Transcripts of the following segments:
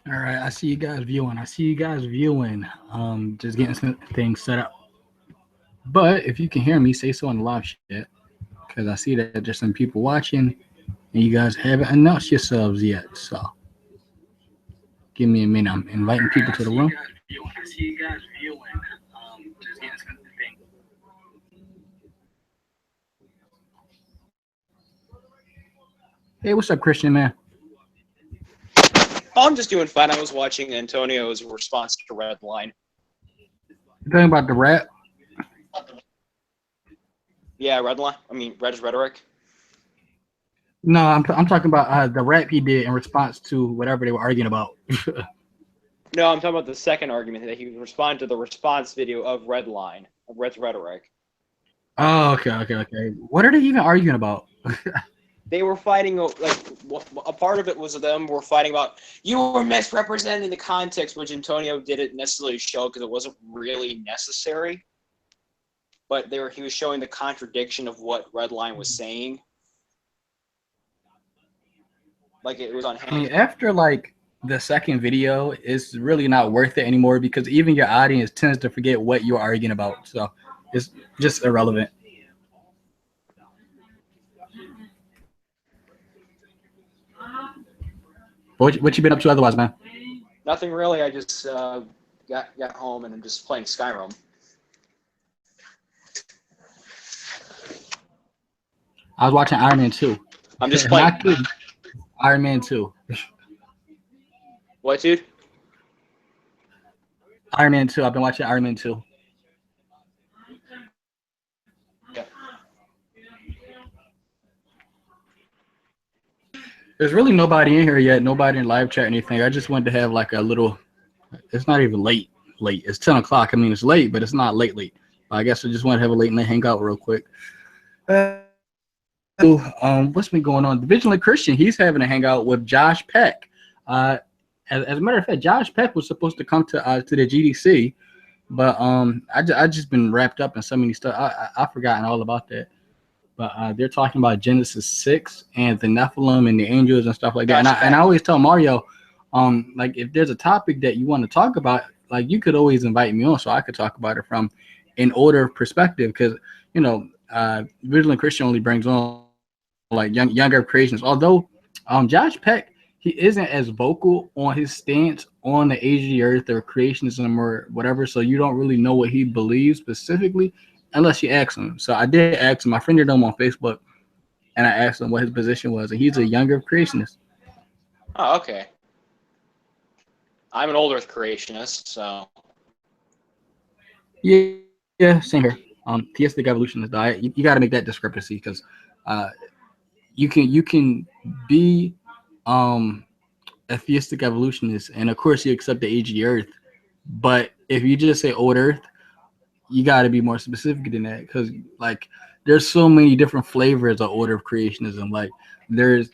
All right, I see you guys viewing. Just getting some things set up. But if you can hear me, say so in the live chat because I see that there's some people watching and you guys haven't announced yourselves yet. So give me a minute. I'm inviting people to the room. I see you guys viewing. Just getting some things. Hey, what's up, Christian man? Oh, I'm just doing fine. I was watching Antonio's response to Redline. You talking about the rap? Yeah, Redline. I mean, Red is Rhetoric. No, I'm talking about the rap he did in response to whatever they were arguing about. No, I'm talking about the second argument that he responded to the response video of Redline, of Red's Rhetoric. Oh, okay. What are they even arguing about? They were fighting, like, a part of it was them were fighting about, you were misrepresenting the context, which Antonio didn't necessarily show because it wasn't really necessary. But he was showing the contradiction of what Redline was saying. Like, it was on hand. I mean, after like the second video, it's really not worth it anymore because even your audience tends to forget what you're arguing about. So it's just irrelevant. What you been up to otherwise, man? Nothing really. I just got home and I'm just playing Skyrim. I was watching Iron Man 2. I'm just playing. Iron Man 2. What, dude? Iron Man 2. I've been watching Iron Man 2. Yeah. There's really nobody in here yet. Nobody in live chat or anything. I just wanted to have like a little. It's not even late. It's 10 o'clock. I mean, it's late, but it's not late. I guess I just want to have a late night hangout real quick. What's been going on? The Vigilant Christian, he's having a hangout with Josh Peck. As a matter of fact, Josh Peck was supposed to come to the GDC, but I just been wrapped up in so many stuff. I've forgotten all about that. But they're talking about Genesis 6 and the Nephilim and the angels and stuff like that. And I always tell Mario, like if there's a topic that you want to talk about, like you could always invite me on so I could talk about it from an older perspective because Vigilant Christian only brings on like younger creations. Although Josh Peck, he isn't as vocal on his stance on the age of the earth or creationism or whatever, so you don't really know what he believes specifically unless you ask him. So I did ask him. I friended him on Facebook, and I asked him what his position was, and he's a younger creationist. Oh, okay. I'm an older creationist, so. Yeah, same here. Theistic evolutionist diet. You got to make that discrepancy because you can be a theistic evolutionist, and of course you accept the age of the earth. But if you just say old earth, you got to be more specific than that because like there's so many different flavors of order of creationism. Like there's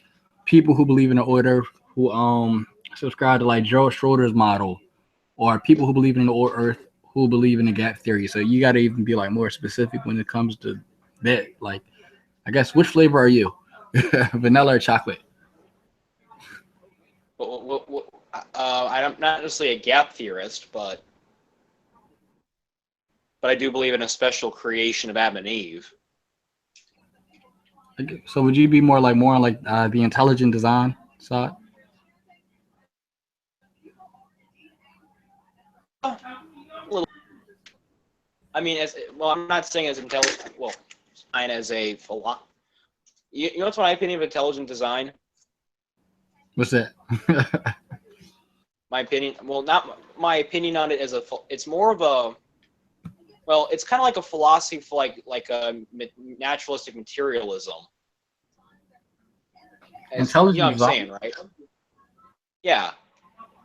people who believe in the order who subscribe to like Gerald Schroeder's model, or people who believe in the old earth who believe in the gap theory. So you got to even be like more specific when it comes to that. Like, I guess which flavor are you, vanilla or chocolate? I'm not necessarily a gap theorist, but I do believe in a special creation of Adam and Eve. So would you be more on like the intelligent design side? I mean, I'm not saying as intelligent. Well, design as a philosophy. You know what's my opinion of intelligent design? What's that? My opinion. Well, not my opinion on it as it's more of a. Well, it's kind of like a philosophy for like a naturalistic materialism. Intelligent you know what I'm design? saying, right? Yeah.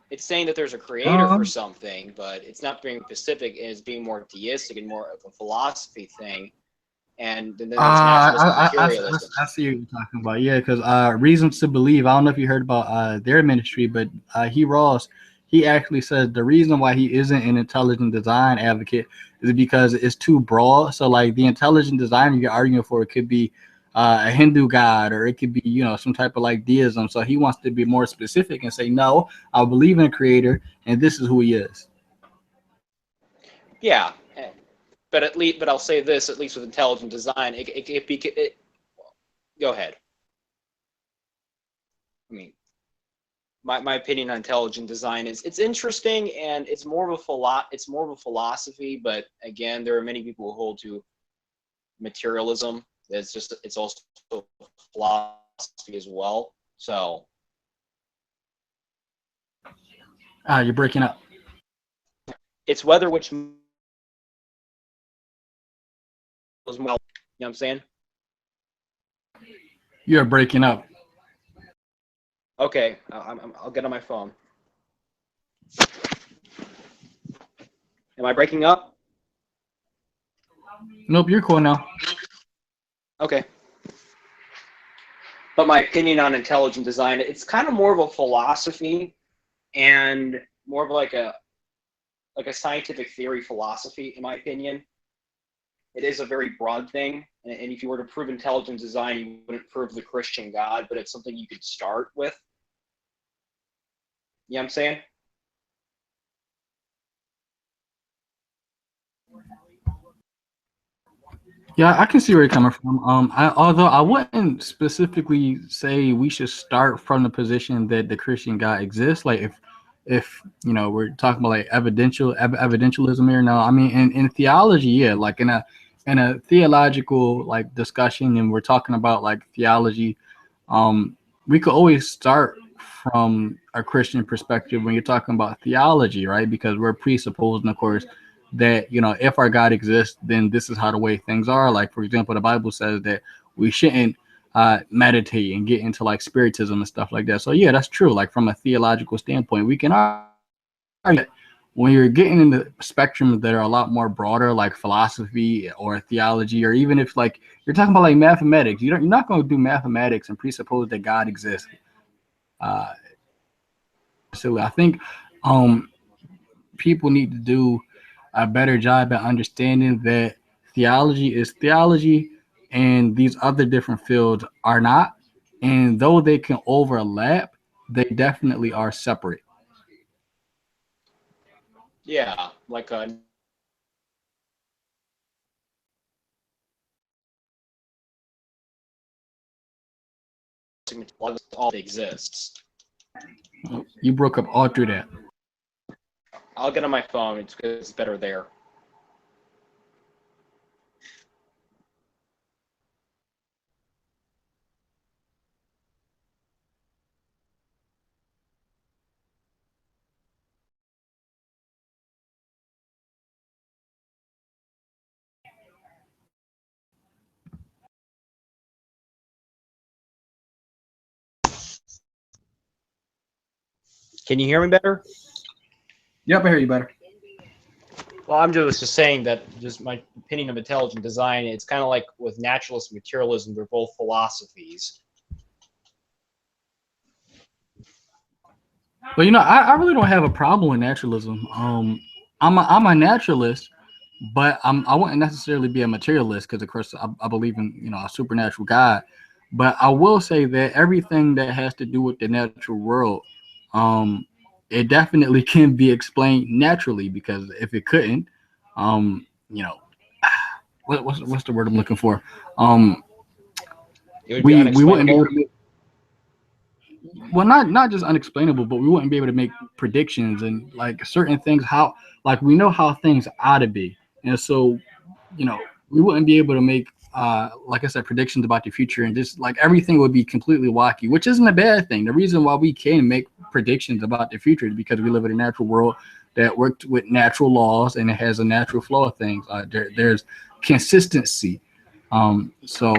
It's saying that there's a creator for something, but it's not being specific. It's being more theistic and more of a philosophy thing. And then there's naturalistic materialism. I see what you're talking about. Yeah, because Reasons to Believe, I don't know if you heard about their ministry, but he actually says the reason why he isn't an intelligent design advocate is because it's too broad. So like the intelligent design you're arguing for could be a Hindu god, or it could be, you know, some type of like deism. So he wants to be more specific and say, no, I believe in a creator, and this is who he is. Yeah, but at least, but I'll say this: at least with intelligent design, go ahead. I mean, my opinion on intelligent design is it's interesting and it's more of a philosophy. But again, there are many people who hold to materialism. It's also philosophy as well. So You're breaking up. it's whether which was more. You know what I'm saying? You're breaking up. Okay, I'll get on my phone. Am I breaking up? Nope, you're cool now. Okay. But my opinion on intelligent design, it's kind of more of a philosophy and more of like a scientific theory philosophy, in my opinion. It is a very broad thing, and if you were to prove intelligent design, you wouldn't prove the Christian God, but it's something you could start with. You know what I'm saying? Yeah, I can see where you're coming from. Although I wouldn't specifically say we should start from the position that the Christian God exists. Like if you know we're talking about like evidentialism here. No, I mean in theology, yeah, like in a theological like discussion, and we're talking about like theology. We could always start from a Christian perspective when you're talking about theology, right? Because we're presupposing, of course, that, you know, if our God exists, then this is how the way things are. Like, for example, the Bible says that we shouldn't meditate and get into like spiritism and stuff like that. So yeah, that's true. Like from a theological standpoint, we can argue that when you're getting into spectrums that are a lot more broader, like philosophy or theology, or even if like you're talking about like mathematics, you're not going to do mathematics and presuppose that God exists. So I think people need to do a better job at understanding that theology is theology and these other different fields are not. And though they can overlap, they definitely are separate. Yeah, like all exists. You broke up all through that. I'll get on my phone. It's better there. Can you hear me better? Yep, I hear you better. Well, I'm just saying that just my opinion of intelligent design, it's kind of like with naturalist and materialism, they're both philosophies. But you know, I really don't have a problem with naturalism. I'm a naturalist, but I wouldn't necessarily be a materialist because, of course, I believe in, you know, a supernatural God. But I will say that everything that has to do with the natural world, um, it definitely can be explained naturally. Because if it couldn't, you know, what's the word I'm looking for? It would be We wouldn't be able unexplainable. to make, well, not just unexplainable, but we wouldn't be able to make predictions and like certain things, how like we know how things ought to be. And so, you know, we wouldn't be able to make like I said, predictions about the future, and just like everything would be completely wacky, which isn't a bad thing. The reason why we can make predictions about the future is because we live in a natural world that worked with natural laws, and it has a natural flow of things. There's consistency. So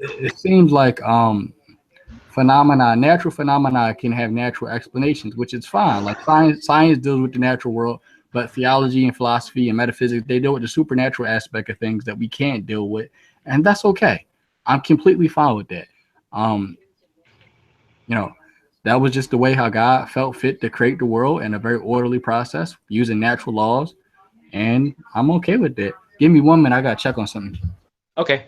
it seems like natural phenomena can have natural explanations, which is fine. Like science deals with the natural world, but theology and philosophy and metaphysics, they deal with the supernatural aspect of things that we can't deal with, and that's okay. I'm completely fine with that. Um, you know, that was just the way how God felt fit to create the world in a very orderly process using natural laws, and I'm okay with that. Give me 1 minute, I gotta check on something. Okay.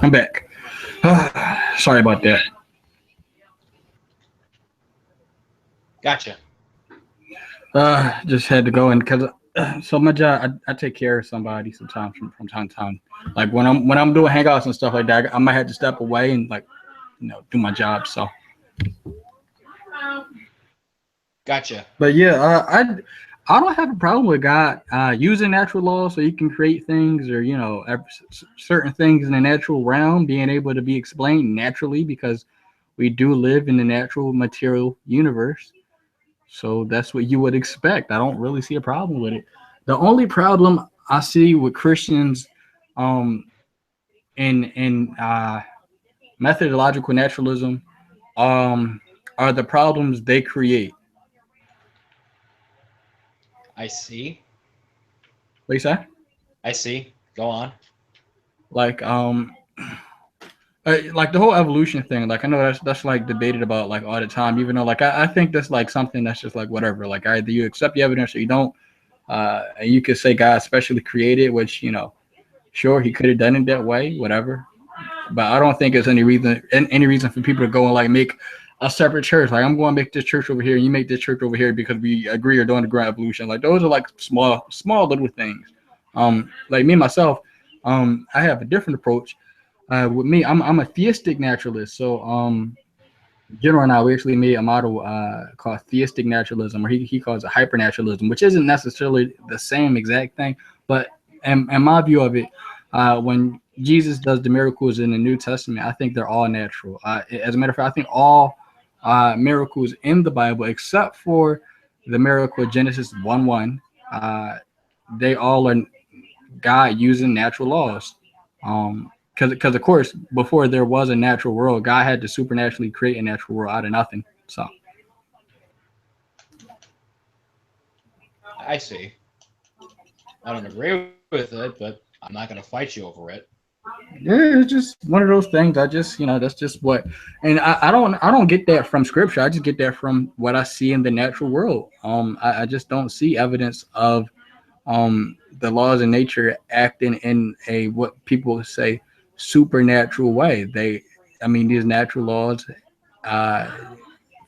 I'm back. Sorry about that. Gotcha. Just had to go in because so my job, I take care of somebody sometimes from time to time. Like when I'm doing hangouts and stuff like that, I might have to step away and like do my job. So, Gotcha. but yeah, I don't have a problem with God using natural law so He can create things or certain things in the natural realm being able to be explained naturally because we do live in the natural material universe. So that's what you would expect. I don't really see a problem with it. The only problem I see with Christians, um, in methodological naturalism, um, are the problems they create. I see. What you say? I see. Go on. Like like the whole evolution thing. Like I know that's like debated about like all the time. Even though like I think that's like something that's just like whatever. Like either you accept the evidence or you don't. And you could say God specially created, which sure he could have done it that way, whatever. But I don't think there's any reason for people to go and like make a separate church. Like I'm going to make this church over here, and you make this church over here because we agree or don't agree on evolution. Like those are like small little things. Like me myself, I have a different approach. With me, I'm a theistic naturalist. So General and I, we actually made a model called theistic naturalism, or he calls it hypernaturalism, which isn't necessarily the same exact thing, but in my view of it, when Jesus does the miracles in the New Testament, I think they're all natural. As a matter of fact, I think all miracles in the Bible, except for the miracle of Genesis 1:1, they all are God using natural laws. Because of course, before there was a natural world, God had to supernaturally create a natural world out of nothing. So I see. I don't agree with it, but I'm not going to fight you over it. yeah, it's just one of those things. I just, that's just what, and I don't get that from scripture. I just get that from what I see in the natural world. I just don't see evidence of the laws of nature acting in a what people say supernatural way. I mean, these natural laws uh,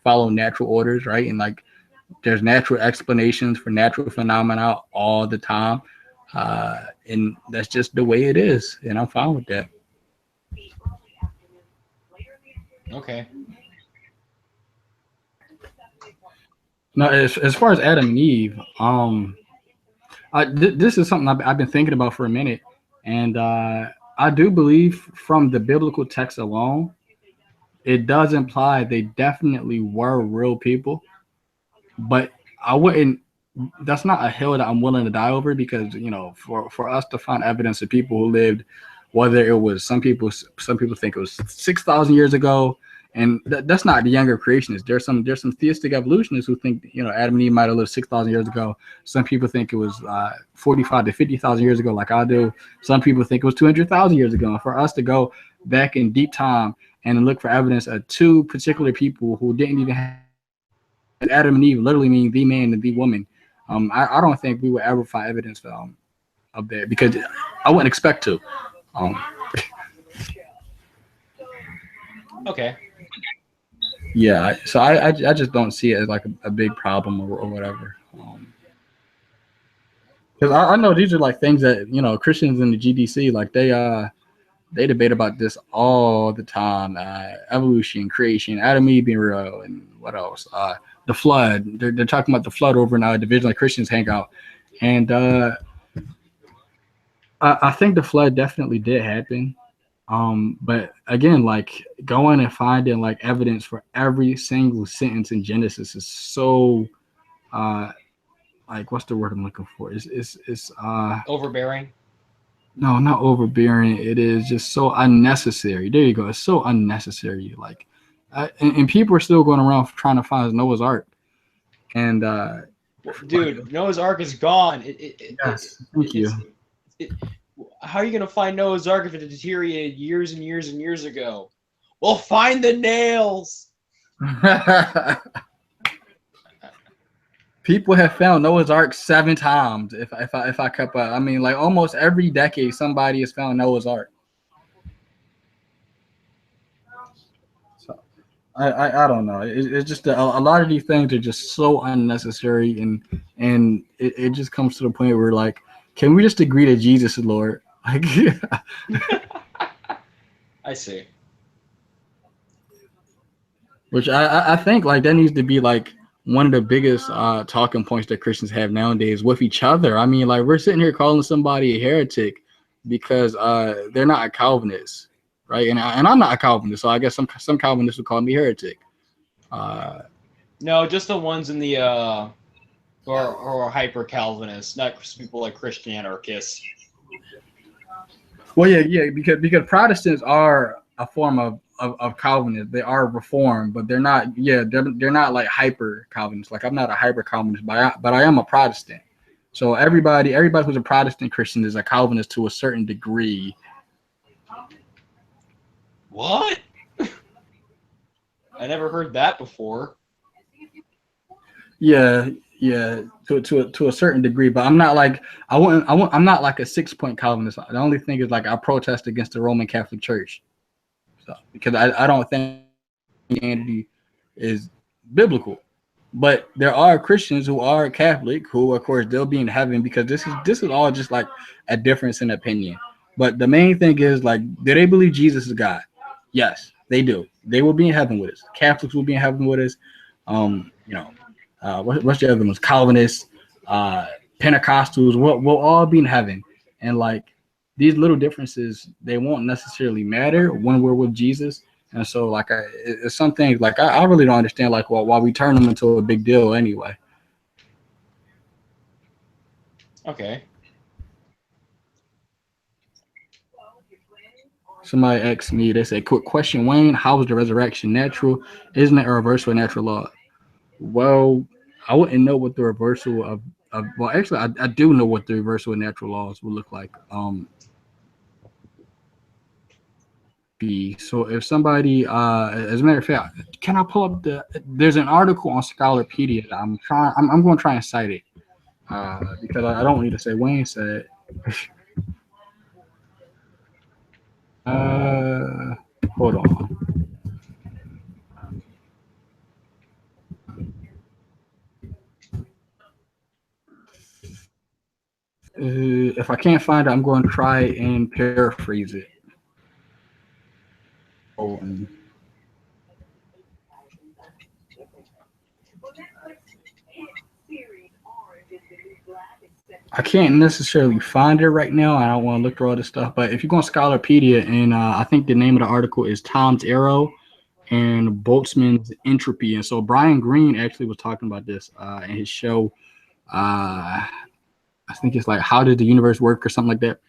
follow natural orders, right? And like, there's natural explanations for natural phenomena all the time, and that's just the way it is, and I'm fine with that. Okay. Now, as far as Adam and Eve, this is something I've been thinking about for a minute, and I do believe from the biblical text alone, it does imply they definitely were real people, but I wouldn't. That's not a hill that I'm willing to die over because for us to find evidence of people who lived, whether it was some people think it was 6,000 years ago, and that's not the younger creationists. There's some theistic evolutionists who think Adam and Eve might have lived 6,000 years ago. Some people think it was 45 to 50,000 years ago, like I do. Some people think it was 200,000 years ago. And for us to go back in deep time and look for evidence of two particular people who didn't even have Adam and Eve literally mean the man and the woman. I don't think we would ever find evidence of that because I wouldn't expect to. Um, Okay. yeah, so I just don't see it as like a big problem or whatever. Because I know these are like things that Christians in the GDC like they debate about this all the time. Evolution, creation, Adam and Eve being real, and what else? The flood. They're talking about the flood over in our division like Christians hang out, and I think the flood definitely did happen. But again, like going and finding like evidence for every single sentence in Genesis is so like what's the word I'm looking for? It's Overbearing. no, not overbearing. It is just so unnecessary. There you go. It's so unnecessary. Like, and people are still going around trying to find Noah's Ark. And Dude, Noah's Ark is gone. yes, thank you. How are you gonna find Noah's Ark if it deteriorated years and years and years ago? Well, find the nails. People have found Noah's Ark 7 times. If I kept up, I mean, like almost every decade, somebody has found Noah's Ark. I don't know. It's just a lot of these things are just so unnecessary, and it just comes to the point where like, can we just agree that Jesus is Lord? Like, I see. which I think like that needs to be like one of the biggest talking points that Christians have nowadays with each other. I mean, like we're sitting here calling somebody a heretic because they're not a Calvinist, right? And I'm not a Calvinist, so I guess some Calvinists would call me heretic. No, just the ones in the or hyper Calvinists, not people like Christian anarchists. Well, yeah, because Protestants are a form of Calvinist. They are Reformed, but they're not. Yeah, they're not like hyper Calvinists. Like I'm not a hyper Calvinist, but I am a Protestant. So everybody who's a Protestant Christian is a Calvinist to a certain degree. What? I never heard that before. Yeah, to a certain degree, but I'm not like I'm not like a 6-point Calvinist. The only thing is like I protest against the Roman Catholic Church, so because I don't think Christianity is biblical. But there are Christians who are Catholic who, of course, they'll be in heaven because this is all just like a difference in opinion. But the main thing is like, do they believe Jesus is God? Yes, they do. They will be in heaven with us. Catholics will be in heaven with us. You know, what's the other ones? Calvinists, Pentecostals. We'll all be in heaven, and like these little differences, they won't necessarily matter when we're with Jesus. And so, like, it's some things like I really don't understand, like, why we turn them into a big deal anyway. Okay. Somebody asked me, they said, quick question, Wayne, how is the resurrection natural? Isn't it a reversal of natural law? Well, I wouldn't know what the reversal of well, actually, I do know what the reversal of natural laws would look like. So if somebody as a matter of fact, can I pull up there's an article on Scholarpedia that I'm going to try and cite it because I don't need to say Wayne said. Hold on. If I can't find it, I'm going to try and paraphrase it. Oh, I can't necessarily find it right now. I don't want to look through all this stuff, but if you go on Scholarpedia, and I think the name of the article is Tom's Arrow and Boltzmann's Entropy. And so Brian Greene actually was talking about this in his show. I think it's like How Did the Universe Work or something like that.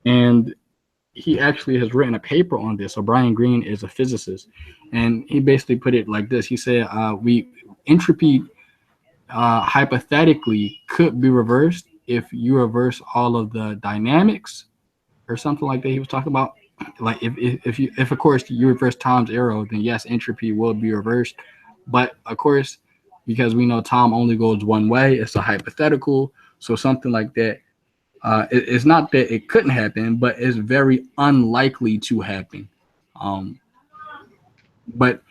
And he actually has written a paper on this. So Brian Greene is a physicist, and he basically put it like this. He said, entropy hypothetically could be reversed if you reverse all of the dynamics or something like that. He was talking about like if of course you reverse Tom's arrow, then yes, entropy will be reversed. But of course, because we know Tom only goes one way, it's a hypothetical. So something like that, it's not that it couldn't happen, but it's very unlikely to happen. But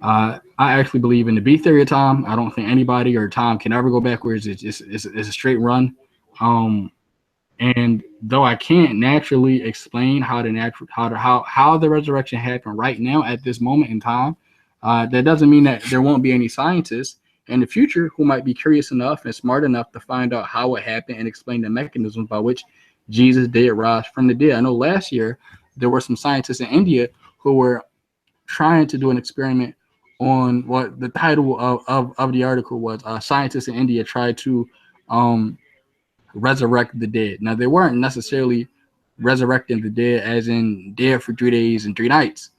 I actually believe in the B theory of time. I don't think anybody or time can ever go backwards. It's a straight run. And though I can't naturally explain how the resurrection happened right now at this moment in time, that doesn't mean that there won't be any scientists in the future who might be curious enough and smart enough to find out how it happened and explain the mechanisms by which Jesus did rise from the dead. I know last year there were some scientists in India who were trying to do an experiment on what the title of the article was. Scientists in India tried to resurrect the dead. Now, they weren't necessarily resurrecting the dead as in dead for 3 days and 3 nights.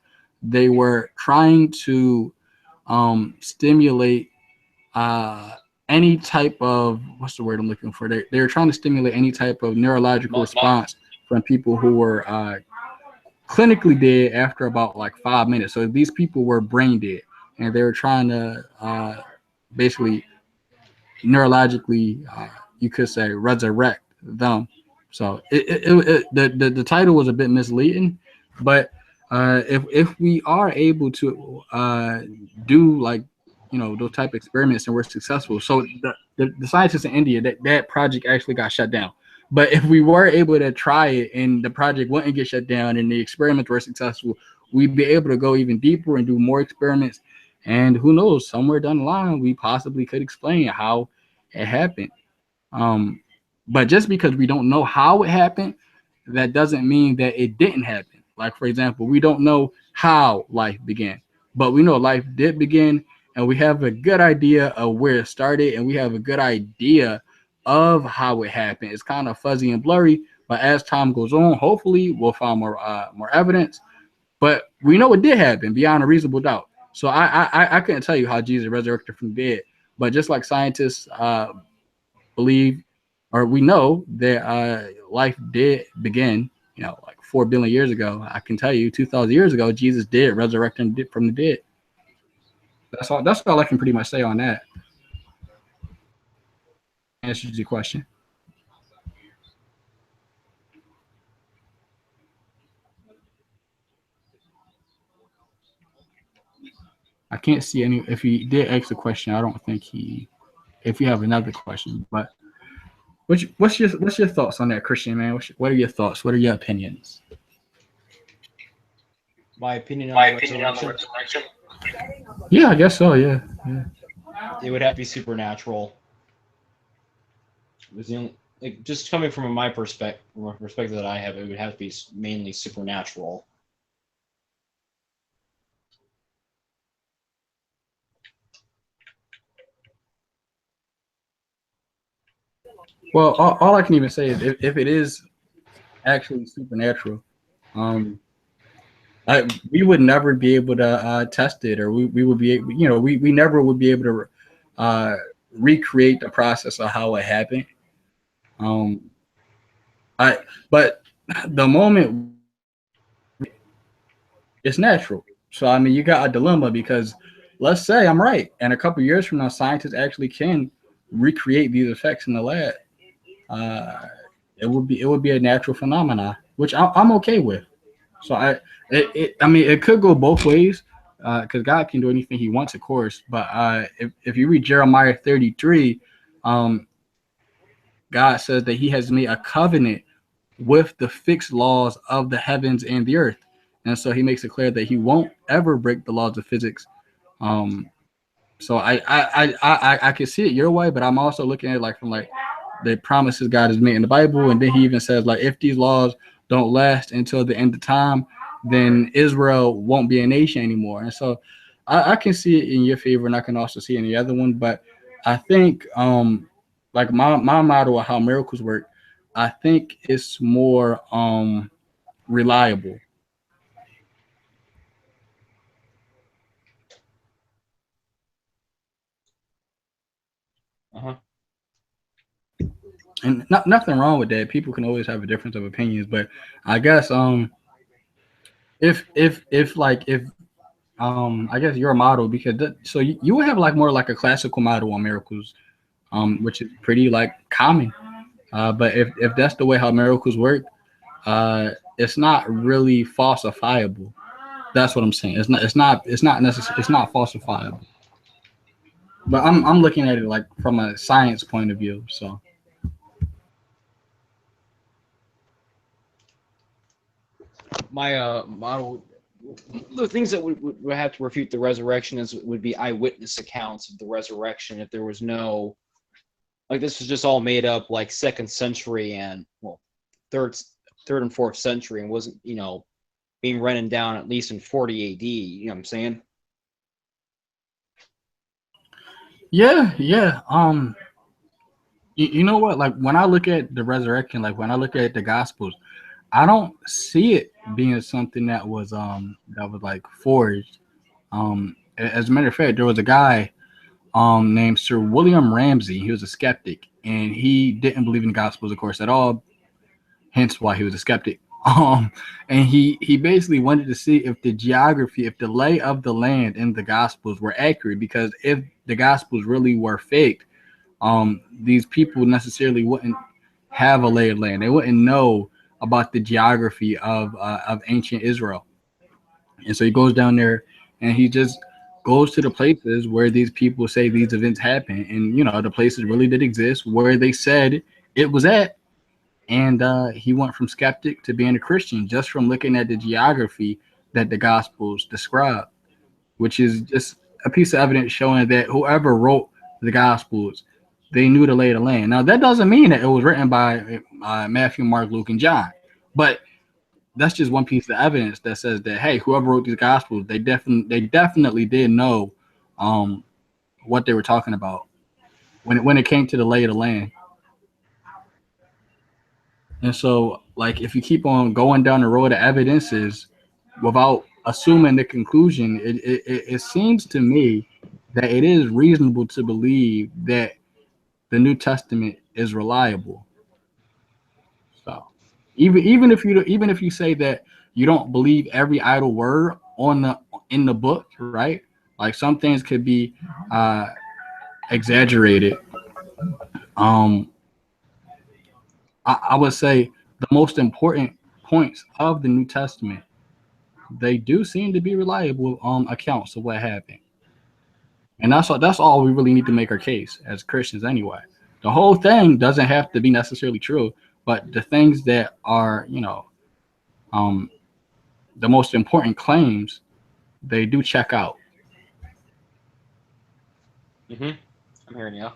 They were trying to stimulate any type of, what's the word I'm looking for? They were trying to stimulate any type of neurological response from people who were clinically dead after about like 5 minutes. So these people were brain dead, and they were trying to basically neurologically, you could say, resurrect them. So the title was a bit misleading, but if we are able to do like those type of experiments and we're successful, so the scientists in India, that project actually got shut down. But if we were able to try it and the project wouldn't get shut down and the experiments were successful, we'd be able to go even deeper and do more experiments. And who knows, somewhere down the line, we possibly could explain how it happened. Um, but just because we don't know how it happened, that doesn't mean that it didn't happen. Like, for example, we don't know how life began, but we know life did begin, and we have a good idea of where it started, and we have a good idea of how it happened. It's kind of fuzzy and blurry, but as time goes on, hopefully we'll find more evidence. But we know it did happen beyond a reasonable doubt. So I couldn't tell you how Jesus resurrected from the dead, but just like scientists believe, or we know that life did begin, like 4 billion years ago. I can tell you 2,000 years ago, Jesus did resurrect from the dead. That's all I can pretty much say on that. Answers your question. I can't see any. If he did ask a question, I don't think he. If you have another question, but what's your thoughts on that, Christian man? What are your thoughts? What are your opinions? My opinion on the resurrection. Yeah, I guess so. Yeah. It would have to be supernatural. It was the only, like, just coming from my perspective, that I have, it would have to be mainly supernatural. Well, all I can even say is if it is actually supernatural, um, we would never be able to test it, or we would be, we never would be able to recreate the process of how it happened. Um, but the moment it's natural. So I mean, you got a dilemma because let's say I'm right, and a couple years from now, scientists actually can recreate these effects in the lab. Uh, it would be a natural phenomena, which I'm okay with. So I mean, it could go both ways, because God can do anything He wants, of course. But if you read Jeremiah 33, um, God says that He has made a covenant with the fixed laws of the heavens and the earth, and so He makes it clear that He won't ever break the laws of physics. Um, so I can see it your way, but I'm also looking at it like from like the promises God has made in the Bible, and then He even says like if these laws don't last until the end of time, then Israel won't be a nation anymore. And so I can see it in your favor, and I can also see it in the other one. But I think like my model of how miracles work, I think it's more reliable. Uh-huh. And nothing wrong with that. People can always have a difference of opinions, but I guess if I guess your model, because so you would have like more like a classical model on miracles, which is pretty like common. But if that's the way how miracles work, it's not really falsifiable. That's what I'm saying. It's not necessary. It's not falsifiable. But I'm looking at it like from a science point of view. So My model, the things that would have to refute the resurrection would be eyewitness accounts of the resurrection. If there was no, like, this was just all made up, like, second century and, well, third and fourth century, and wasn't, being written down at least in 40 AD. You know what I'm saying? yeah. You know what? Like when I look at the resurrection, like when I look at the Gospels, I don't see it being something that was like forged. As a matter of fact, there was a guy named Sir William Ramsay. He was a skeptic, and he didn't believe in the Gospels, of course, at all. Hence why he was a skeptic. And he basically wanted to see if the geography, if the lay of the land in the Gospels were accurate, because if the Gospels really were faked, these people necessarily wouldn't have a lay of land. They wouldn't know about the geography of ancient Israel. And so he goes down there and he just goes to the places where these people say these events happen. And, you know, the places really did exist where they said it was at. And he went from skeptic to being a Christian just from looking at the geography that the Gospels describe, which is just a piece of evidence showing that whoever wrote the Gospels, they knew the lay of the land. Now, that doesn't mean that it was written by Matthew, Mark, Luke, and John, but that's just one piece of evidence that says that, hey, whoever wrote these Gospels, they definitely did know what they were talking about when it came to the lay of the land. And so, like, if you keep on going down the road of evidences without assuming the conclusion, it seems to me that it is reasonable to believe that the New Testament is reliable. So, even if you say that you don't believe every idle word in the book, right? Like some things could be exaggerated. I would say the most important points of the New Testament, they do seem to be reliable accounts of what happened. And that's all we really need to make our case as Christians anyway. The whole thing doesn't have to be necessarily true, but the things that are, you know, the most important claims, they do check out. I'm hearing you.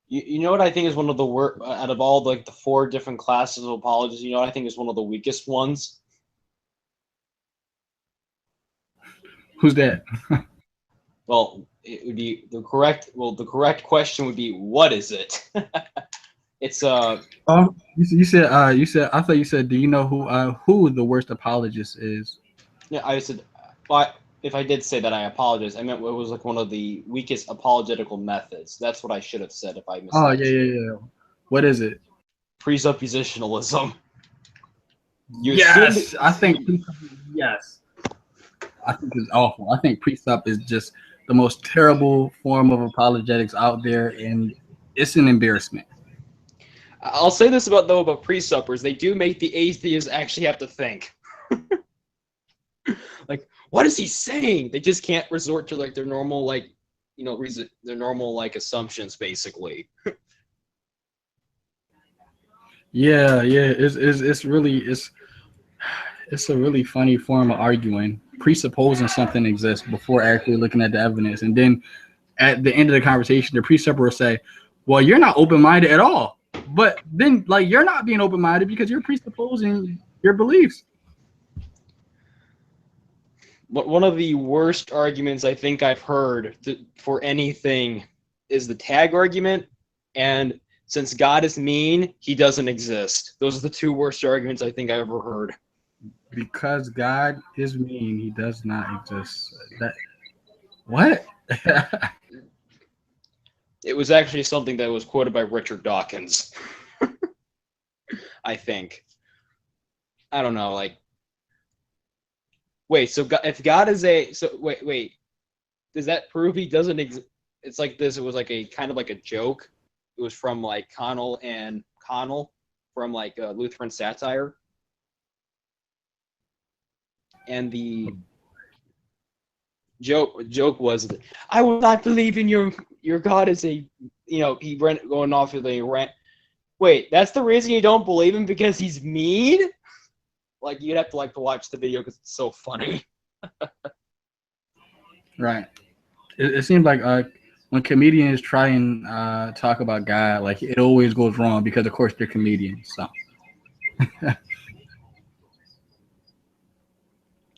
You know what I think is one of the worst out of all the 4 different classes of apologists? You know what I think is one of the weakest ones? Who's that? Well, it would be the correct question would be, what is it? It's you said I thought you said, do you know who the worst apologist is? Yeah, I said, well, if I did say that, I apologize. I meant it was like one of the weakest apologetical methods. That's what I should have said if I missed. Oh, yeah. What is it? Presuppositionalism. Yes, I think yes. I think it's awful. I think presup is just the most terrible form of apologetics out there, and it's an embarrassment. I'll say this about presuppers. They do make the atheists actually have to think. Like, what is he saying? They just can't resort to like their normal their normal assumptions basically. Yeah. It's a really funny form of arguing, presupposing something exists before actually looking at the evidence, and then at the end of the conversation, the presupper will say, "Well, you're not open-minded at all." But then, like, you're not being open-minded because you're presupposing your beliefs. One of the worst arguments I think I've heard for anything is the tag argument, and since God is mean, he doesn't exist. Those are the 2 worst arguments I think I've ever heard. Because God is mean, he does not exist. What? It was actually something that was quoted by Richard Dawkins. I think. I don't know, wait, so if God is wait, does that prove he doesn't exist? It's like this. It was like a kind of like a joke. It was from like Connell from like Lutheran Satire, and the joke was, I will not believe in your God as a, he went going off with a rant. Wait, that's the reason you don't believe him, because he's mean? Like, you'd have to watch the video because it's so funny. Right. It seems like when comedians try and talk about God, like, it always goes wrong because, of course, they're comedians. So.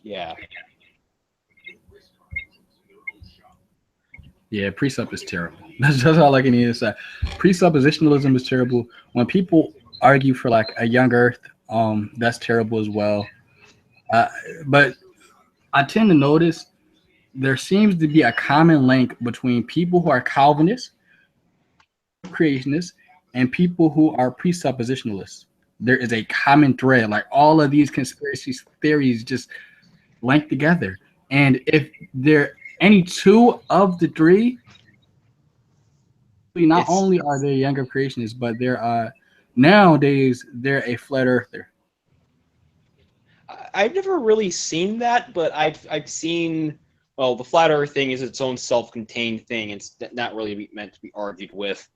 Yeah. Yeah, presup is terrible. That's just all I can need to say. Presuppositionalism is terrible. When people argue for like a young Earth, that's terrible as well. But I tend to notice there seems to be a common link between people who are Calvinists, creationists, and people who are presuppositionalists. There is a common thread. Like, all of these conspiracy theories just link together. And if they're any 2 of the 3, only are they younger creationists, but they're nowadays they're a flat earther. I've never really seen that, but I've seen. Well, the flat Earth thing is its own self-contained thing. It's not really meant to be argued with.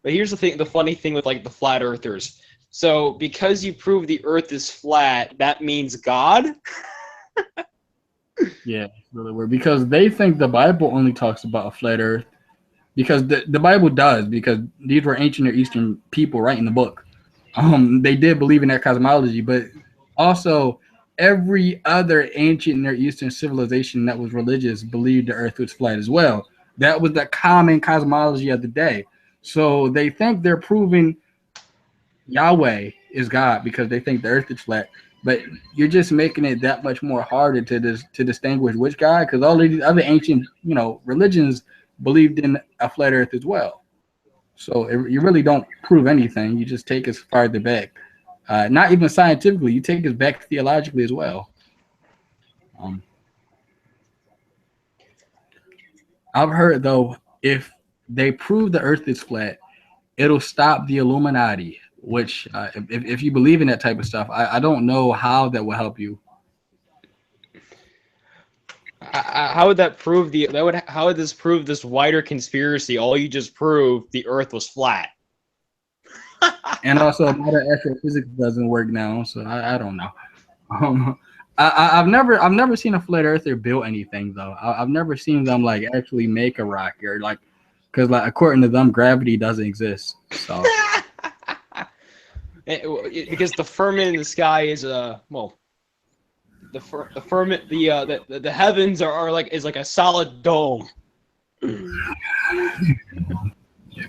But here's the thing: the funny thing with like the flat Earthers. So because you prove the Earth is flat, that means God. Yeah, it's really weird because they think the Bible only talks about a flat Earth. Because the Bible does, because these were ancient Near Eastern people writing the book. They did believe in that cosmology, but also every other ancient Near Eastern civilization that was religious believed the earth was flat as well. That was the common cosmology of the day. So they think they're proving Yahweh is God because they think the earth is flat. But you're just making it that much more harder to distinguish which God, because all of these other ancient, religions believed in a flat earth as well. So you really don't prove anything. You just take us farther back. Not even scientifically. You take us back theologically as well. I've heard, though, if they prove the earth is flat, it'll stop the Illuminati, which if you believe in that type of stuff, I don't know how that will help you. How would that prove how would this prove this wider conspiracy? All you just proved the Earth was flat. And also, modern astrophysics doesn't work now, so I don't know. I've never seen a flat earther build anything though. I've never seen them like actually make a rocket or like, because like according to them, gravity doesn't exist. So because the firmament in the sky is the firmament the heavens are like is like a solid dome.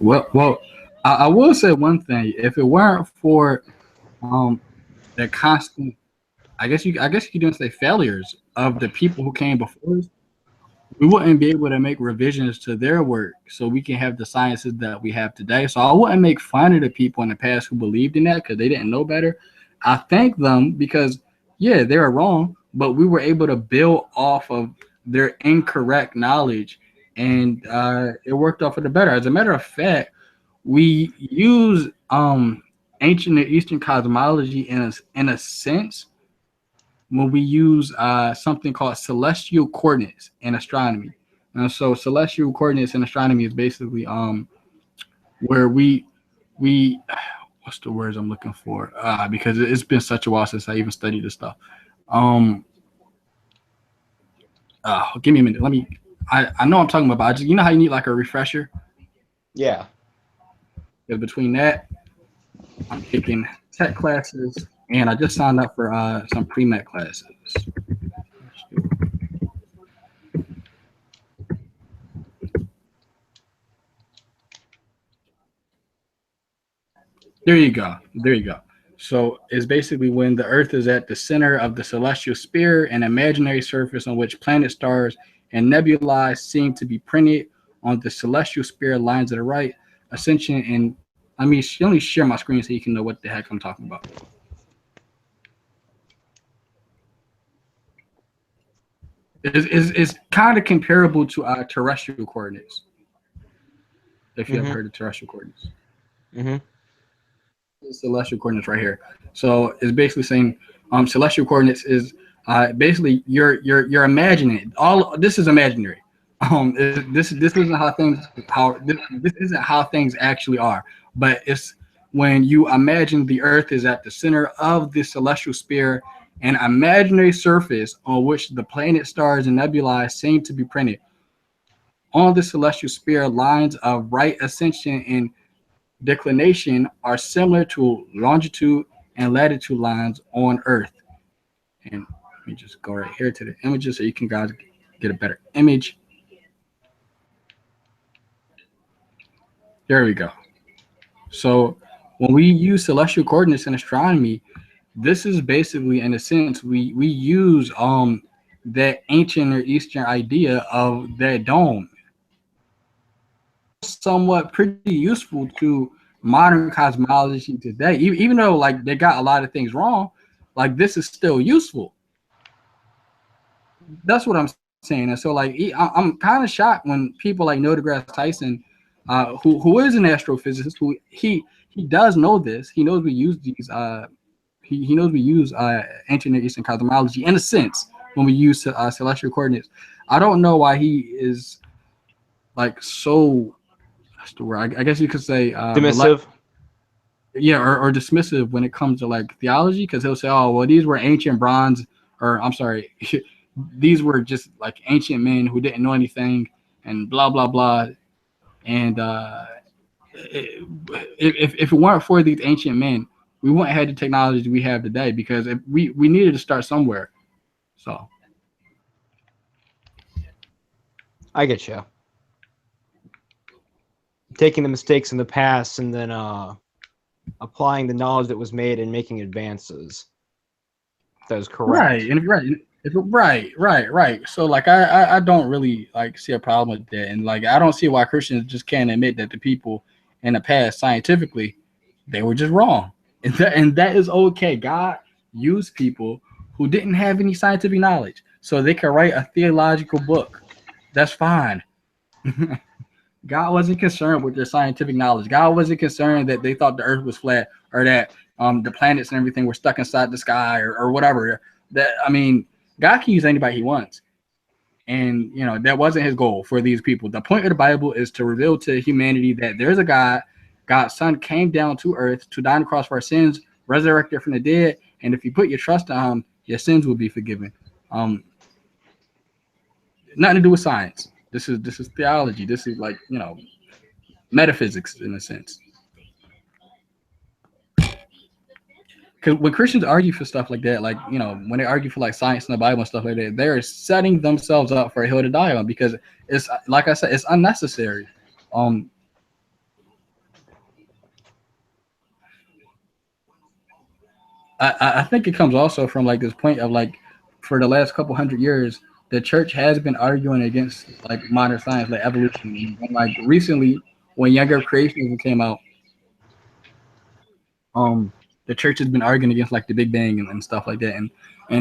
Well, I will say one thing. If it weren't for the constant, I guess you didn't say failures of the people who came before us, we wouldn't be able to make revisions to their work so we can have the sciences that we have today. So I wouldn't make fun of the people in the past who believed in that because they didn't know better. I thank them because, yeah, they were wrong, but we were able to build off of their incorrect knowledge, and it worked out for the better. As a matter of fact, we use ancient Eastern cosmology in a sense when we use something called celestial coordinates in astronomy. And so celestial coordinates in astronomy is basically where we what's the words I'm looking for? Because it's been such a while since I even studied this stuff. Give me a minute. I know I'm talking about, but how you need like a refresher? Yeah. Because between that, I'm taking tech classes, and I just signed up for some pre-med classes. There you go. So it's basically when the Earth is at the center of the celestial sphere, an imaginary surface on which planets, stars, and nebulae seem to be printed on the celestial sphere lines of the right ascension. And let me share my screen so you can know what the heck I'm talking about. It's kind of comparable to terrestrial coordinates, if you have heard of terrestrial coordinates. Celestial coordinates right here. So it's basically saying celestial coordinates is basically you're imagining all this is imaginary. This isn't this isn't how things actually are, but it's when you imagine the Earth is at the center of the celestial sphere, an imaginary surface on which the planets, stars, and nebulae seem to be printed. On the celestial sphere, lines of right ascension and declination are similar to longitude and latitude lines on Earth. And let me just go right here to the images so you can guys get a better image. There we go. So when we use celestial coordinates in astronomy, this is basically, in a sense, we use that ancient or Eastern idea of that dome. Somewhat pretty useful to modern cosmology today, even though like they got a lot of things wrong, like this is still useful. That's what I'm saying. And so like I'm kind of shocked when people like Neil deGrasse Tyson who is an astrophysicist, who he does know this. He knows we use these. He knows we use ancient Near Eastern cosmology in a sense when we use celestial coordinates. I don't know why he is like so. That's the word. I guess you could say Dismissive. Yeah, or dismissive when it comes to like theology, because he'll say, "Oh, well, these were ancient bronze," or I'm sorry, these were just like ancient men who didn't know anything, and blah blah blah. And if it weren't for these ancient men, we wouldn't have the technology we have today, because we needed to start somewhere. So I get you. Taking the mistakes in the past and then applying the knowledge that was made and making advances. That is correct. right, and right. So like I don't really like see a problem with that, and like I don't see why Christians just can't admit that the people in the past scientifically they were just wrong, and that is okay. God used people who didn't have any scientific knowledge so they could write a theological book. That's fine. God wasn't concerned with their scientific knowledge. God wasn't concerned that they thought the earth was flat, or that the planets and everything were stuck inside the sky, or whatever. That, I mean, God can use anybody he wants. And, you know, that wasn't his goal for these people. The point of the Bible is to reveal to humanity that there's a God. God's son came down to earth to die on the cross for our sins, resurrected from the dead. And if you put your trust in him, your sins will be forgiven. Nothing to do with science. This is theology. This is like, you know, metaphysics in a sense. Because when Christians argue for stuff like that, like, you know, when they argue for like science and the Bible and stuff like that, they're setting themselves up for a hill to die on, because it's, like I said, it's unnecessary. I think it comes also from like this point of like, for the last couple hundred years, the church has been arguing against like modern science, like evolution. And like recently, when Young Earth Creationism came out, the church has been arguing against like the Big Bang and stuff like that. And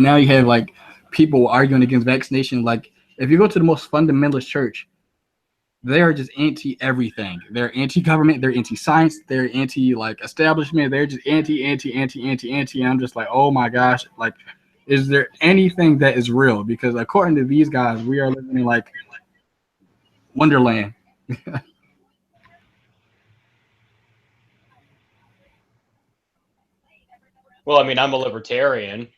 now you have like people arguing against vaccination. Like if you go to the most fundamentalist church, they are just anti everything. They're anti-government, they're anti-science, they're anti like establishment, they're just anti. And I'm just like, oh my gosh, like, is there anything that is real? Because according to these guys, we are living in like Wonderland. Well, I mean, I'm a libertarian.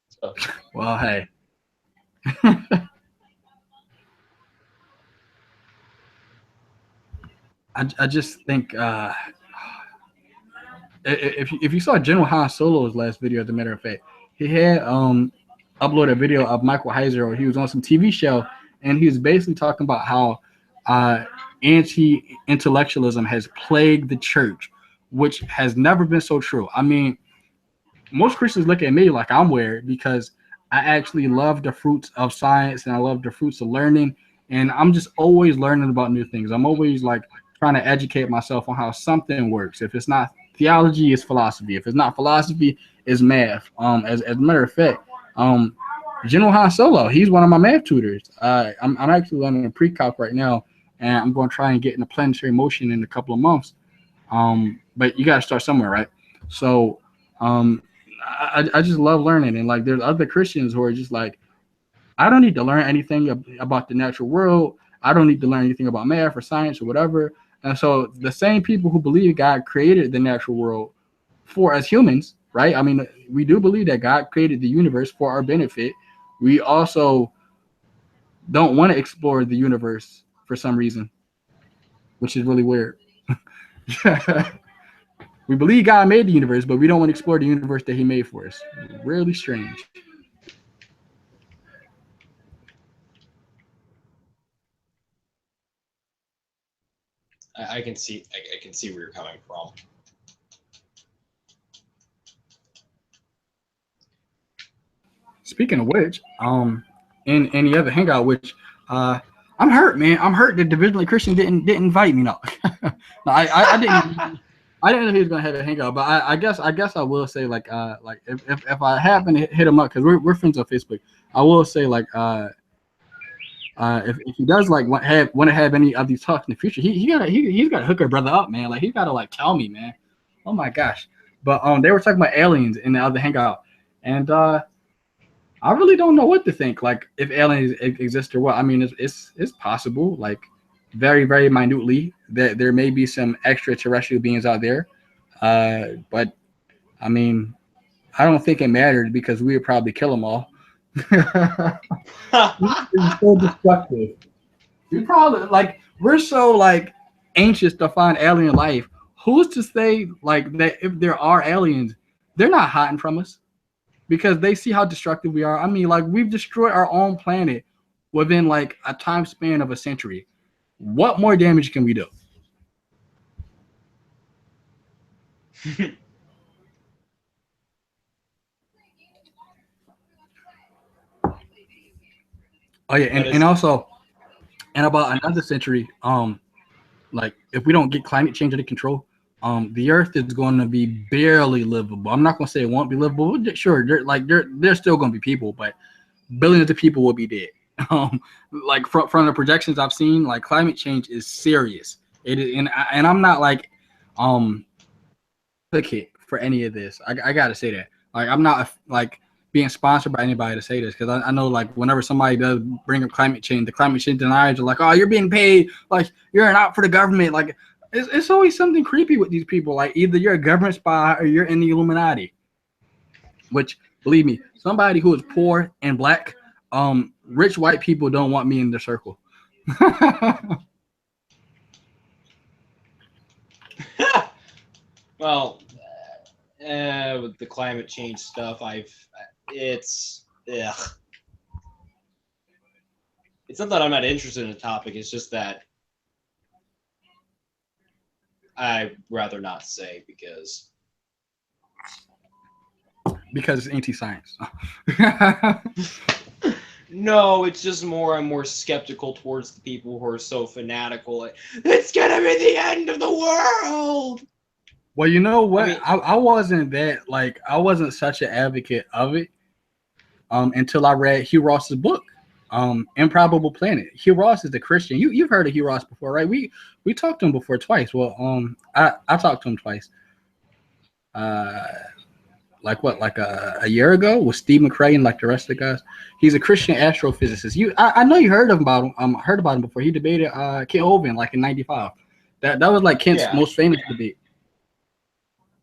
So. Well, hey. I just think if you saw General Han Solo's last video, as a matter of fact, he had uploaded a video of Michael Heiser, or he was on some TV show, and he was basically talking about how anti-intellectualism has plagued the church, which has never been so true. I mean, most Christians look at me like I'm weird because I actually love the fruits of science and I love the fruits of learning, and I'm just always learning about new things. I'm always like trying to educate myself on how something works. If it's not theology, it's philosophy. If it's not philosophy, it's math. As a matter of fact, General Han Solo, he's one of my math tutors. I'm actually learning a pre-calc right now, and I'm going to try and get into planetary motion in a couple of months. But you got to start somewhere, right? So I just love learning, and like there's other Christians who are just like, I don't need to learn anything about the natural world. I don't need to learn anything about math or science or whatever. And so the same people who believe God created the natural world for us humans, right? I mean, we do believe that God created the universe for our benefit. We also don't want to explore the universe for some reason, which is really weird. We believe God made the universe, but we don't want to explore the universe that he made for us. Really strange. I can see where you're coming from. Speaking of which, in the other hangout, which I'm hurt, man. I'm hurt that Divisionally Christian didn't invite me. No, no, I didn't. I didn't know he was gonna have a hangout, but I guess I will say like if I happen to hit him up, because we're friends on Facebook, I will say like if he does like want to have any of these talks in the future, he's got to hook her brother up, man. Like he's got to like tell me, man. Oh my gosh. But they were talking about aliens in the other hangout, and I really don't know what to think. Like if aliens exist or what. I mean, it's possible. Like very very minutely that there may be some extraterrestrial beings out there, but I mean, I don't think it mattered because we would probably kill them all. It's so destructive. We probably like we're so like anxious to find alien life. Who's to say like that if there are aliens, they're not hiding from us because they see how destructive we are. I mean, like we've destroyed our own planet within like a time span of a century. What more damage can we do? Oh yeah, and also, and about another century, like if we don't get climate change under control, the Earth is going to be barely livable. I'm not going to say it won't be livable. Sure, there's still going to be people, but billions of people will be dead. Like from the projections I've seen, like climate change is serious. It is, and I'm not like advocate for any of this. I gotta say that. Like I'm not like being sponsored by anybody to say this because I know like whenever somebody does bring up climate change, the climate change deniers are like, oh, you're being paid, like you're not for the government. Like it's always something creepy with these people. Like either you're a government spy or you're in the Illuminati. Which believe me, somebody who is poor and black, rich white people don't want me in their circle. Well, with the climate change stuff, it's not that I'm not interested in the topic. It's just that I'd rather not say because it's anti-science. No, it's just I'm more skeptical towards the people who are so fanatical. Like, it's gonna be the end of the world. Well, you know what? I wasn't that like I wasn't such an advocate of it until I read Hugh Ross's book, Improbable Planet. Hugh Ross is a Christian. You've heard of Hugh Ross before, right? We talked to him before twice. Well, I talked to him twice. Like a year ago with Steve McRae and like the rest of the guys. He's a Christian astrophysicist. I know you heard about him before. He debated Kent Hovind like in '95. That was like Kent's most famous debate.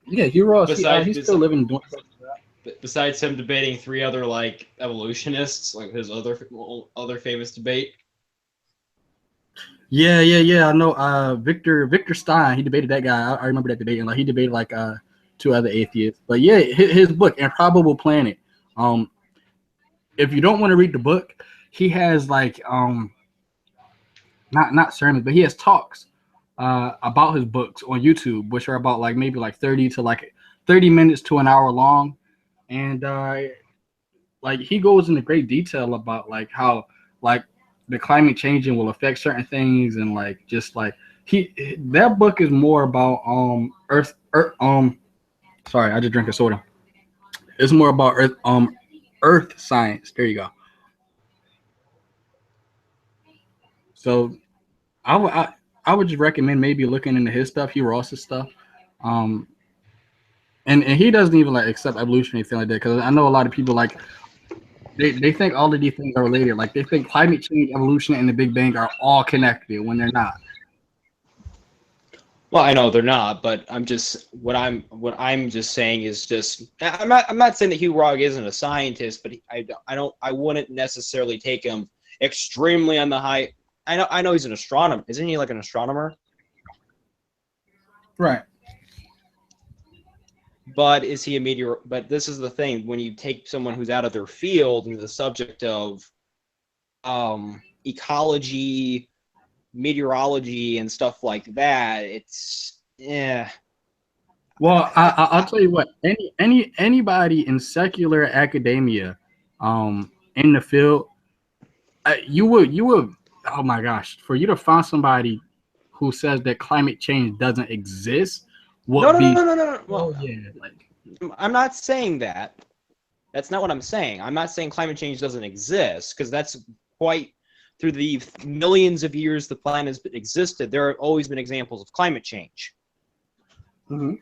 Yeah, Hugh Ross. He's still living. Besides him debating 3 other like evolutionists, like his other famous debate. Yeah. I know. Victor Stein. He debated that guy. I remember that debate. And like he debated like 2 other atheists. But yeah, his book Improbable Planet. If you don't want to read the book, he has like not sermons, but he has talks about his books on YouTube, which are about like maybe like 30 minutes to an hour long, and like he goes into great detail about like how like the climate changing will affect certain things, and like just like that book is more about Earth. Sorry, I just drank a soda. It's more about Earth science. There you go. So I would just recommend maybe looking into his stuff, Hugh Ross's stuff. And he doesn't even like accept evolution or anything like that, because I know a lot of people like they think all of these things are related. Like they think climate change, evolution, and the Big Bang are all connected when they're not. Well, I know they're not, but what I'm just saying is just I'm not saying that Hugh Ross isn't a scientist, but I wouldn't necessarily take him extremely on the high. I know he's an astronomer. Isn't he like an astronomer? Right. But is he a meteor? But this is the thing: when you take someone who's out of their field into the subject of ecology, meteorology, and stuff like that, it's Well, I'll tell you what. Anybody in secular academia, in the field, you would. Oh my gosh! For you to find somebody who says that climate change doesn't exist, no. Well, yeah, like I'm not saying that. That's not what I'm saying. I'm not saying climate change doesn't exist, because that's quite through the millions of years the planet has existed, there have always been examples of climate change. Mm-hmm.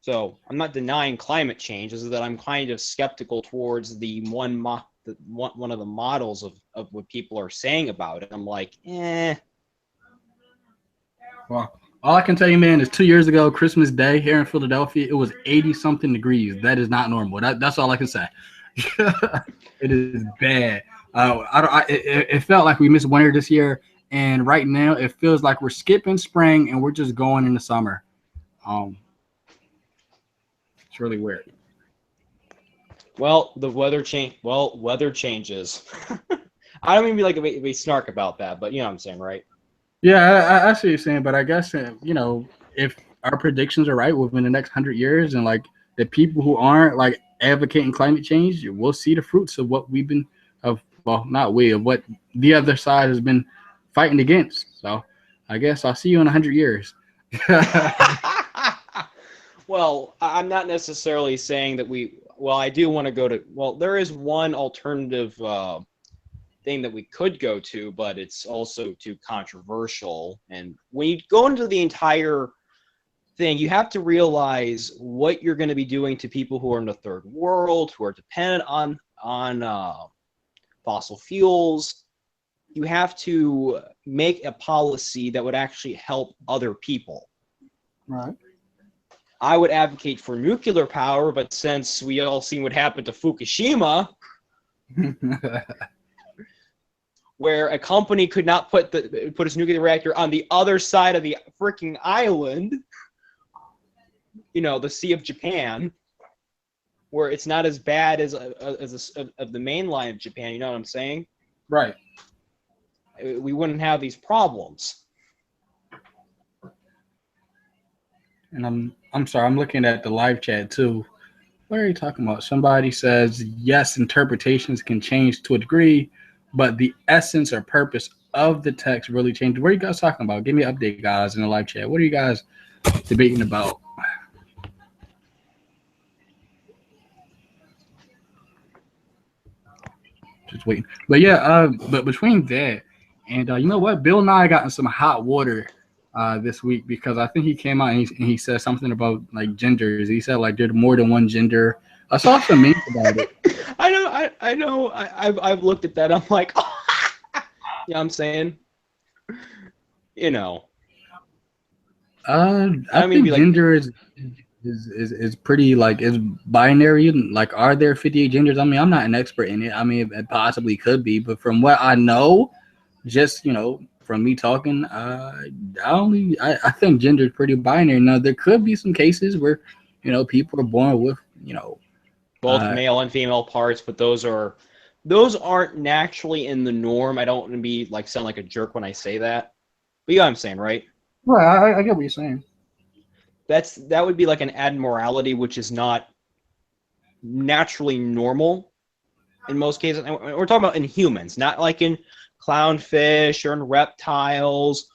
So I'm not denying climate change. Is that I'm kind of skeptical towards the one of the models of what people are saying about it. I'm like, eh. Well, all I can tell you, man, is 2 years ago, Christmas Day here in Philadelphia, it was 80-something degrees. That is not normal. That's all I can say. It is bad. It felt like we missed winter this year, and right now it feels like we're skipping spring and we're just going into summer. It's really weird. Well, the weather change. Well, weather changes. I don't mean to be like a snark about that, but you know what I'm saying, right? Yeah, I see what you're saying, but I guess if our predictions are right within the next 100 years, and like the people who aren't like advocating climate change, we'll see the fruits of what we've been not we, of what the other side has been fighting against. So I guess I'll see you in 100 years. Well, I'm not necessarily saying that we. Well, I do want to go to. Well, there is one alternative thing that we could go to, but it's also too controversial. And when you go into the entire thing, you have to realize what you're going to be doing to people who are in the third world, who are dependent on fossil fuels. You have to make a policy that would actually help other people. Right. I would advocate for nuclear power, but since we all seen what happened to Fukushima, where a company could not put its nuclear reactor on the other side of the freaking island, the Sea of Japan, where it's not as bad as of the main line of Japan. You know what I'm saying? Right. We wouldn't have these problems. And I'm sorry, I'm looking at the live chat too. What are you talking about? Somebody says, yes, interpretations can change to a degree, but the essence or purpose of the text really changed. What are you guys talking about? Give me an update, guys, in the live chat. What are you guys debating about? Just waiting. But yeah, but between that and you know what? Bill Nye got in some hot water this week because I think he came out and he said something about like genders. He said like there's more than one gender. I saw some memes about it. I know. I've looked at that. I'm like, oh. Yeah, I'm saying, I think gender is pretty like is binary. Like, are there 58 genders? I mean, I'm not an expert in it. I mean, it possibly could be, but from what I know, just from me talking, I think gender is pretty binary. Now there could be some cases where people are born with both male and female parts, but those aren't naturally in the norm. I don't want to be like sound like a jerk when I say that, but you know what I'm saying, right? Right, I get what you're saying. That would be like an abnormality, which is not naturally normal in most cases. And we're talking about in humans, not like in clownfish or in reptiles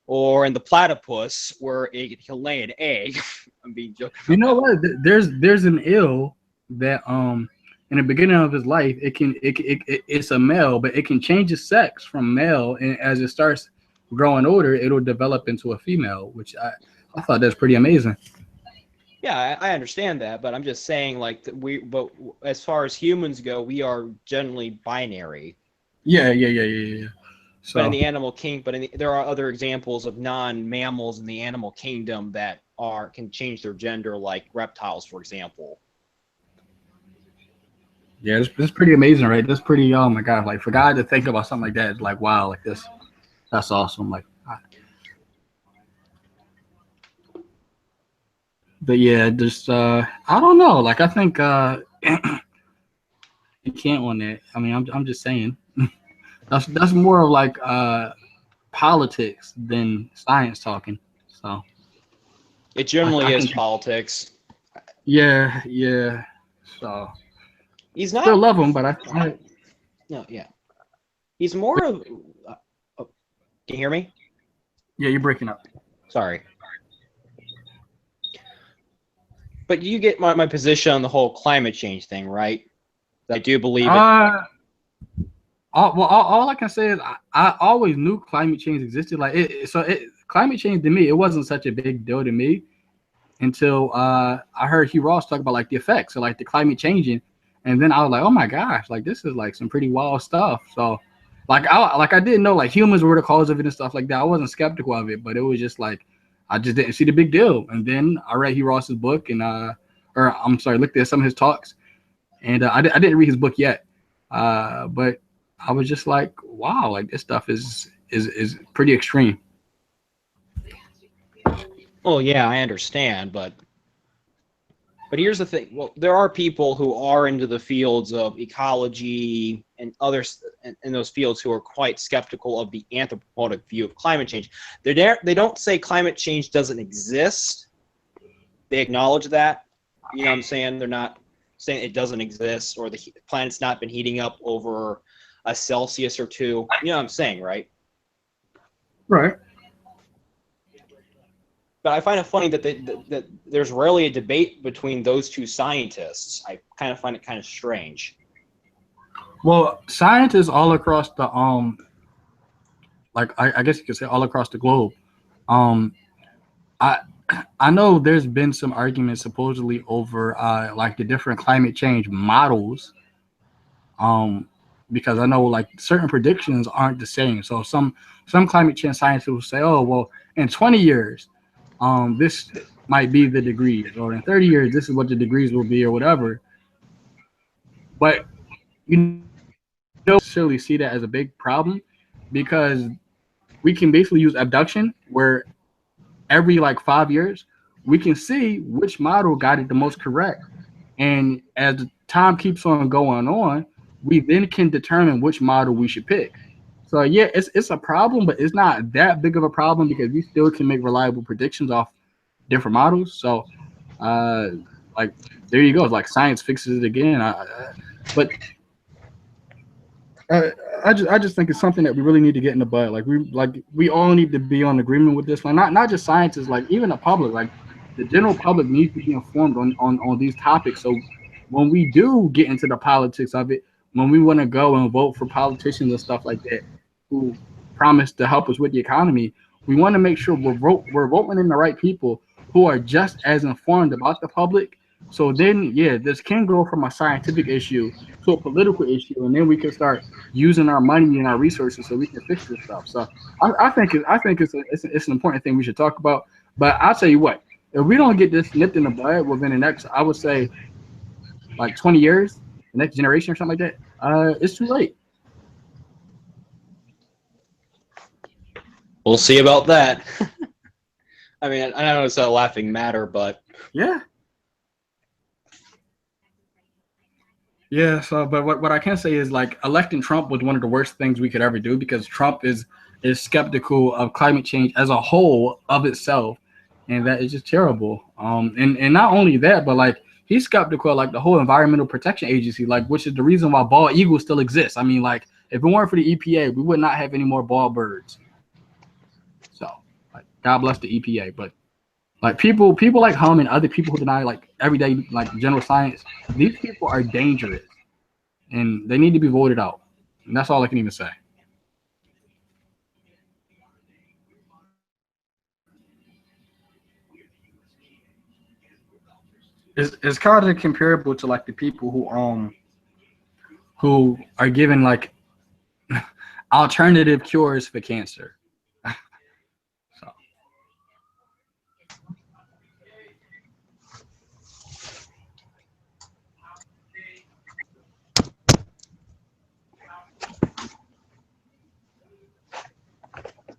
or in the platypus where it can lay an egg. I'm being joking. You know what? There's an eel that in the beginning of his life it's a male, but it can change its sex from male, and as it starts growing older, it'll develop into a female, which I thought that's pretty amazing. Yeah, I understand that, but I'm just saying but as far as humans go, we are generally binary. Yeah. So But in the animal kingdom, there are other examples of non-mammals in the animal kingdom that can change their gender, like reptiles, for example. Yeah, it's pretty amazing, right? That's pretty. Oh my god! Like for God to think about something like that, it's like wow, like this. That's awesome. Like, but yeah, just I don't know. Like I think you can't on that. I mean, I'm just saying. That's more of like politics than science talking. So it generally is politics. Yeah. So he's not. Still love him, but No, yeah. He's more of. Can you hear me? Yeah, you're breaking up. Sorry. But you get my position on the whole climate change thing, right? I do believe it. all I can say is I always knew climate change existed. Like climate change to me, it wasn't such a big deal to me until I heard Hugh Ross talk about like the effects of like the climate changing, and then I was like, oh my gosh, like this is like some pretty wild stuff. So, I didn't know like humans were the cause of it and stuff like that. I wasn't skeptical of it, but it was just like I just didn't see the big deal. And then I read Hugh Ross's book and or I'm sorry, looked at some of his talks, and I didn't read his book yet, but I was just like, wow, like this stuff is pretty extreme. Well, yeah, I understand, but here's the thing. Well, there are people who are into the fields of ecology and others in those fields who are quite skeptical of the anthropomorphic view of climate change. They don't say climate change doesn't exist. They acknowledge that. You know what I'm saying? They're not saying it doesn't exist or the planet's not been heating up over a Celsius or two. You know what I'm saying, right? Right. But I find it funny that that there's rarely a debate between those two scientists. I kind of find it kind of strange. Well, scientists all across the like I guess you could say all across the globe. Um, I I know there's been some arguments supposedly over like the different climate change models. Um, because I know like certain predictions aren't the same. So some climate change scientists will say, oh well, in 20 years, this might be the degrees, or in 30 years, this is what the degrees will be, or whatever. But you don't necessarily see that as a big problem because we can basically use abduction where every like 5 years we can see which model got it the most correct, and as the time keeps on going on, we then can determine which model we should pick. So yeah, it's a problem, but it's not that big of a problem because we still can make reliable predictions off different models. So uh like there you go, it's like science fixes it again. But uh, I just think it's something that we really need to get in the butt. We all need to be on agreement with this. Like not just scientists, like even the public, like the general public needs to be informed on these topics. So when we do get into the politics of it, when we want to go and vote for politicians and stuff like that who promise to help us with the economy, we want to make sure we're voting in the right people who are just as informed about the public. So then, yeah, this can go from a scientific issue to a political issue, and then we can start using our money and our resources so we can fix this stuff. So I think it's an important thing we should talk about. But I'll tell you what, if we don't get this nipped in the bud within the next, I would say like 20 years, the next generation or something like that, it's too late. We'll see about that. I mean, I know it's a laughing matter, but Yeah. Yeah, so but what I can say is like electing Trump was one of the worst things we could ever do because Trump is skeptical of climate change as a whole of itself, and that is just terrible. And not only that, but like he's skeptical of, like the whole Environmental Protection Agency, like which is the reason why bald eagles still exist. I mean, like if it weren't for the EPA, we would not have any more bald birds. So like God bless the EPA, but like people like him and other people who deny like everyday like general science, these people are dangerous and they need to be voted out. And that's all I can even say. It's kind of comparable to like the people who are given like alternative cures for cancer. So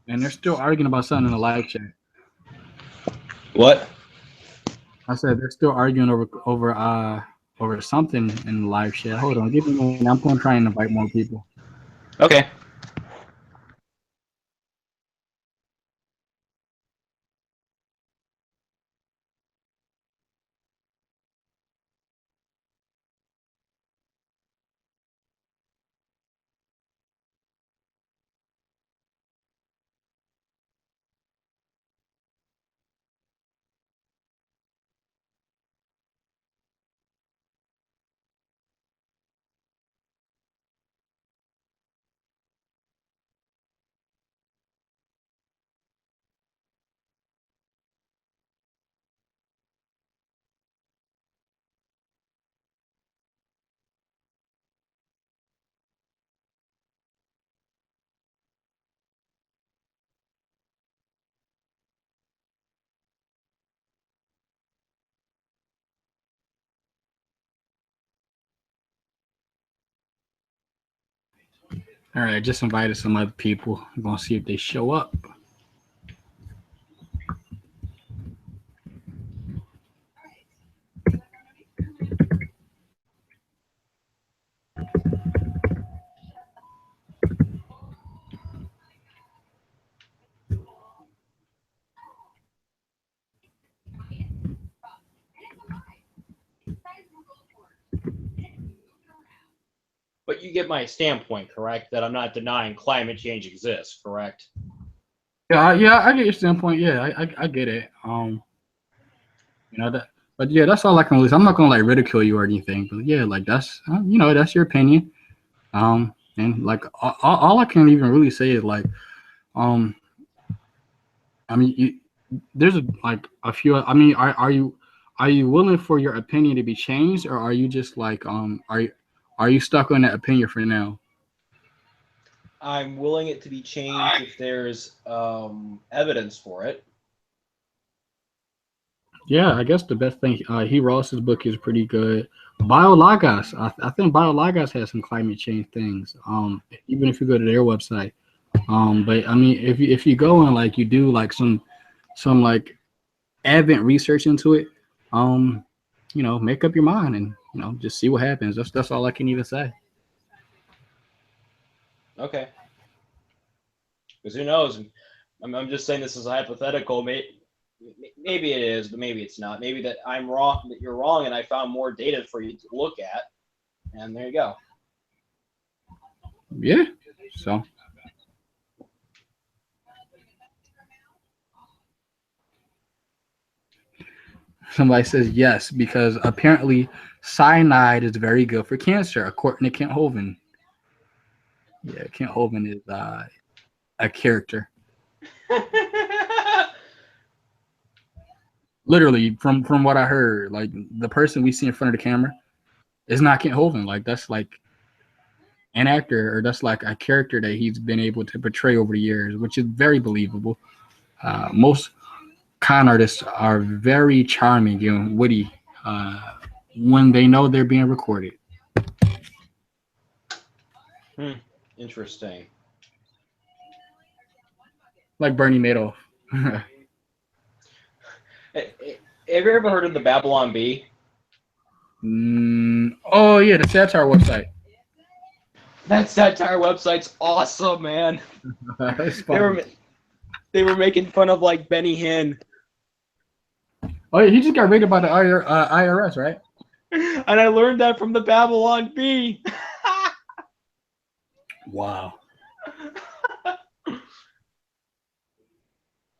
and they're still arguing about something in the live chat. what? I said they're still arguing over something in the live chat. Hold on, give me a minute. I'm going to try and invite more people. Okay. All right, just invited some other people. I'm gonna see if they show up. But you get my standpoint, correct? That I'm not denying climate change exists, correct? Yeah, I get your standpoint. Yeah, I get it. That, but yeah, that's all I can really say. I'm not gonna like ridicule you or anything, but yeah, like that's that's your opinion. And like all I can even really say is like, um, I mean, there's like a few. I mean, are you willing for your opinion to be changed, or are you just like are you stuck on that opinion for now? I'm willing it to be changed if there's evidence for it. Yeah, I guess the best thing, he Ross's book is pretty good. BioLagos, I think BioLagos has some climate change things. Even if you go to their website. But I mean, if you go and like you do like some like advent research into it, make up your mind and just see what happens. That's all I can even say. Okay. Because who knows? I'm just saying this is a hypothetical. Maybe it is, but maybe it's not. Maybe that I'm wrong, that you're wrong, and I found more data for you to look at. And there you go. Yeah. So. Somebody says yes, because apparently cyanide is very good for cancer, according to Kent Hovind. Yeah, Kent Hovind is a character. Literally, from what I heard, like the person we see in front of the camera is not Kent Hovind. Like that's like an actor, or that's like a character that he's been able to portray over the years, which is very believable. Most con artists are very charming and witty when they know they're being recorded. Interesting. Like Bernie Madoff. Have you ever heard of the Babylon Bee? Oh yeah, the satire website. That satire website's awesome, man. They were making fun of like Benny Hinn. Oh yeah, he just got raided by the IRS, right? And I learned that from the Babylon Bee. Wow.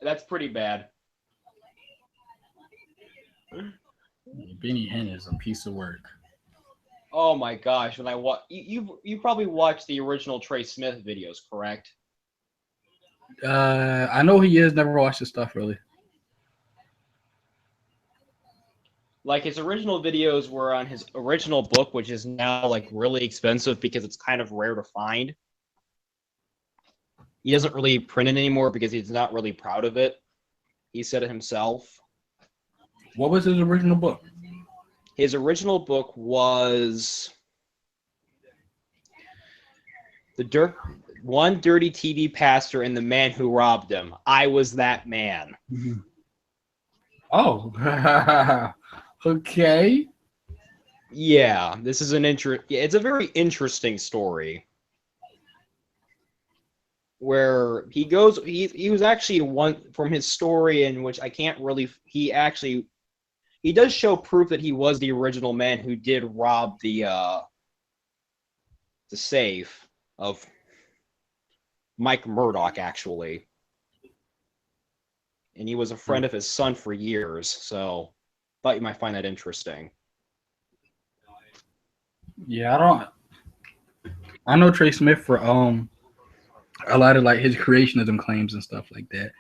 That's pretty bad. Benny Hinn is a piece of work. Oh my gosh! When I you probably watched the original Trey Smith videos, correct? I know he is. Never watched his stuff really. Like his original videos were on his original book, which is now like really expensive because it's kind of rare to find. He doesn't really print it anymore because he's not really proud of it. He said it himself. What was his original book? His original book was One Dirty TV Pastor and the Man Who Robbed Him. I Was That Man. Oh, okay. Yeah, this is it's a very interesting story. Where he goes, he was actually one from his story in which I can't really. He does show proof that he was the original man who did rob the safe of Mike Murdoch, actually. And he was a friend of his son for years, so thought you might find that interesting. Yeah, I know Trey Smith for a lot of like his creationism claims and stuff like that.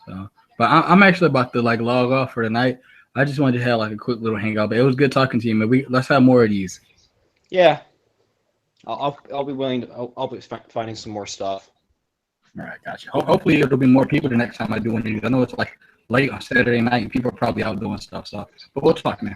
So, but I'm actually about to like log off for the night. I just wanted to have like a quick little hangout, but it was good talking to you, man. Let's have more of these. Yeah, I'll be willing to. I'll be finding some more stuff. All right, gotcha. Hopefully it'll be more people the next time I do one of these. I know it's like late on Saturday night and people are probably out doing stuff. So, but we'll talk, man.